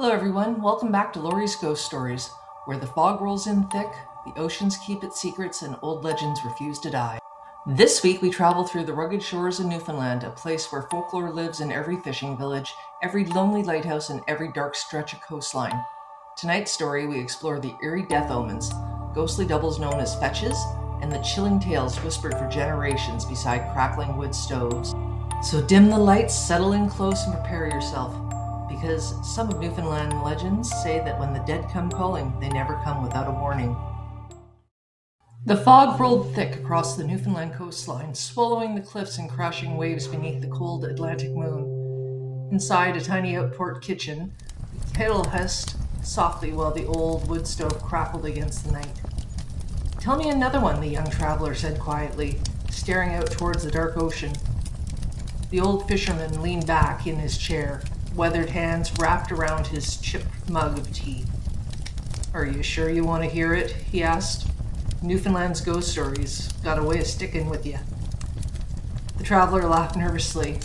Hello everyone, welcome back to Laurie's Ghost Stories, where the fog rolls in thick, the oceans keep its secrets, and old legends refuse to die. This week we travel through the rugged shores of Newfoundland, a place where folklore lives in every fishing village, every lonely lighthouse, and every dark stretch of coastline. Tonight's story we explore the eerie death omens, ghostly doubles known as fetches, and the chilling tales whispered for generations beside crackling wood stoves. So dim the lights, settle in close, and prepare yourself. Because some of Newfoundland legends say that when the dead come calling, they never come without a warning. The fog rolled thick across the Newfoundland coastline, swallowing the cliffs and crashing waves beneath the cold Atlantic moon. Inside a tiny outport kitchen, the kettle hissed softly while the old wood stove crackled against the night. "Tell me another one," the young traveler said quietly, staring out towards the dark ocean. The old fisherman leaned back in his chair, weathered hands wrapped around his chipped mug of tea. "Are you sure you want to hear it?" he asked. "Newfoundland's ghost stories got a way of sticking with you." The traveler laughed nervously.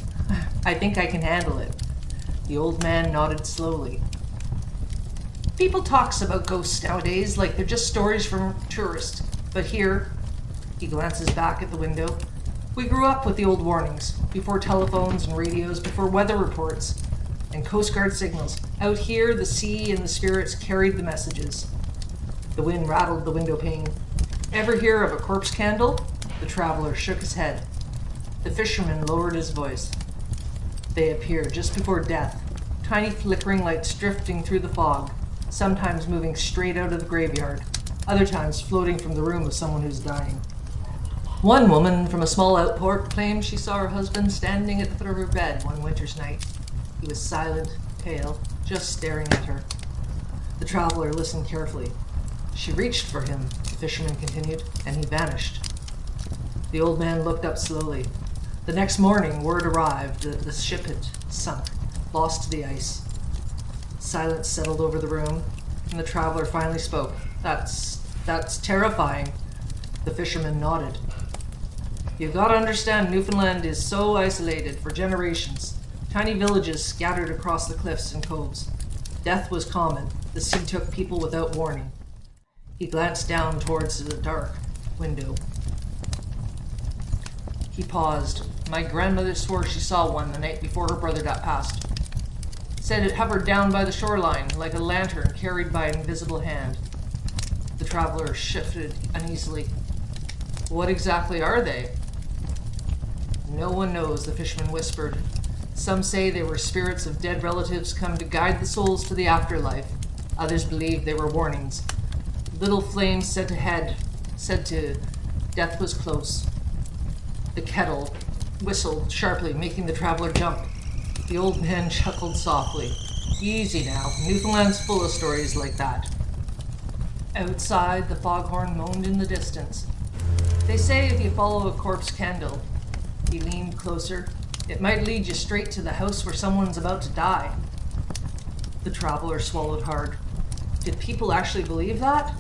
"I think I can handle it." The old man nodded slowly. "People talks about ghosts nowadays like they're just stories from tourists. But here," he glances back at the window, "we grew up with the old warnings, before telephones and radios, before weather reports and Coast Guard signals. Out here, the sea and the spirits carried the messages." The wind rattled the window pane. "Ever hear of a corpse candle?" The traveler shook his head. The fisherman lowered his voice. "They appear just before death, tiny flickering lights drifting through the fog, sometimes moving straight out of the graveyard, other times floating from the room of someone who's dying. One woman from a small outport claimed she saw her husband standing at the foot of her bed one winter's night. He was silent, pale, just staring at her." The traveler listened carefully. "She reached for him," the fisherman continued, "and he vanished." The old man looked up slowly. The next morning, word arrived that the ship had sunk, lost to the ice. Silence settled over the room, and the traveler finally spoke. That's terrifying." The fisherman nodded. "You've got to understand, Newfoundland is so isolated for generations. Tiny villages scattered across the cliffs and coves. Death was common. The sea took people without warning." He glanced down towards the dark window. He paused. "My grandmother swore she saw one the night before her brother got passed. Said it hovered down by the shoreline, like a lantern carried by an invisible hand." The traveler shifted uneasily. "What exactly are they?" "No one knows," the fisherman whispered. "Some say they were spirits of dead relatives come to guide the souls to the afterlife. Others believe they were warnings. Little flames sent ahead, said to death was close." The kettle whistled sharply, making the traveler jump. The old man chuckled softly. "Easy now, Newfoundland's full of stories like that." Outside, the foghorn moaned in the distance. "They say if you follow a corpse candle," he leaned closer, "it might lead you straight to the house where someone's about to die." The traveler swallowed hard. Did people actually believe that?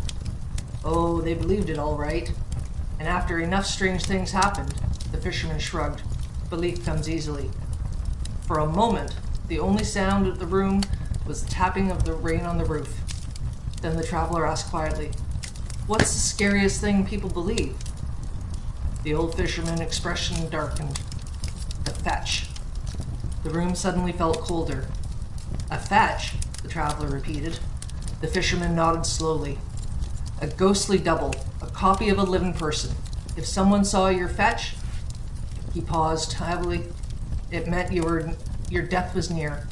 Oh, they believed it all right. And after enough strange things happened, the fisherman shrugged. Belief comes easily. For a moment, the only sound of the room was the tapping of the rain on the roof. Then the traveler asked quietly, "What's the scariest thing people believe?" The old fisherman's expression darkened. "The fetch." The room suddenly felt colder. "A fetch?" the traveler repeated. The fisherman nodded slowly. "A ghostly double, a copy of a living person. If someone saw your fetch," he paused heavily, "it meant your death was near."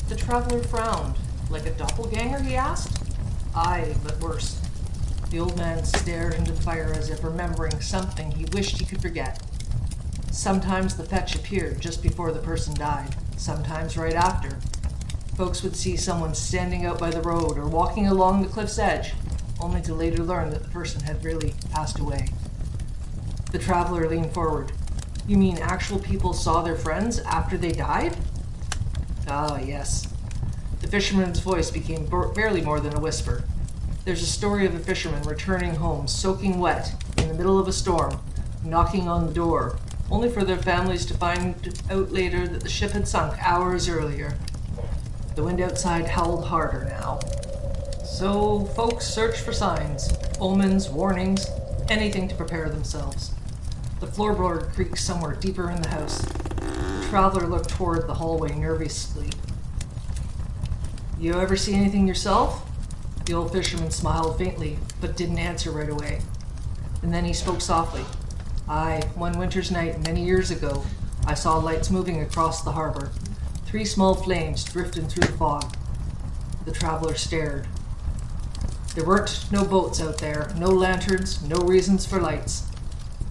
The traveler frowned. "Like a doppelgänger?" he asked. "Aye, but worse." The old man stared into the fire as if remembering something he wished he could forget. Sometimes the fetch appeared just before the person died, sometimes right after. Folks would see someone standing out by the road or walking along the cliff's edge, only to later learn that the person had really passed away. The traveler leaned forward. "You mean actual people saw their friends after they died?" "Ah, yes." The fisherman's voice became barely more than a whisper. "There's a story of a fisherman returning home soaking wet in the middle of a storm, knocking on the door, only for their families to find out later that the ship had sunk hours earlier." The wind outside howled harder now. So folks searched for signs, omens, warnings, anything to prepare themselves. The floorboard creaked somewhere deeper in the house. The traveler looked toward the hallway nervously. "You ever see anything yourself?" The old fisherman smiled faintly, but didn't answer right away. And then he spoke softly. "Aye, one winter's night many years ago, I saw lights moving across the harbor. 3 small flames drifting through the fog." The traveler stared. There weren't no boats out there, no lanterns, no reasons for lights.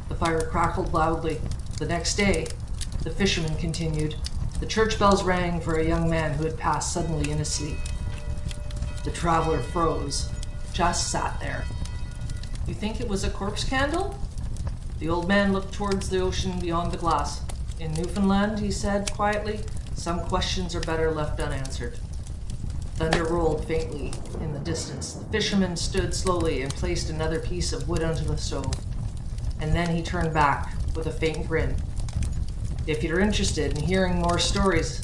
The fire crackled loudly. The next day, the fisherman continued, the church bells rang for a young man who had passed suddenly in his sleep. The traveler froze, just sat there. "You think it was a corpse candle?" The old man looked towards the ocean beyond the glass. "In Newfoundland," he said quietly, "some questions are better left unanswered." Thunder rolled faintly in the distance. The fisherman stood slowly and placed another piece of wood onto the stove. And then he turned back with a faint grin. "If you're interested in hearing more stories,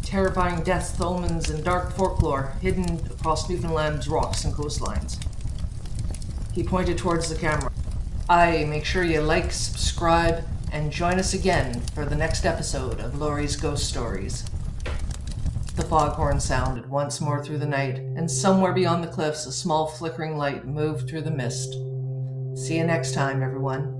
terrifying deaths, omens, and dark folklore hidden across Newfoundland's rocks and coastlines." He pointed towards the camera. "Aye, make sure you like, subscribe, and join us again for the next episode of Laurie's Ghost Stories." The foghorn sounded once more through the night, and somewhere beyond the cliffs a small flickering light moved through the mist. See you next time, everyone.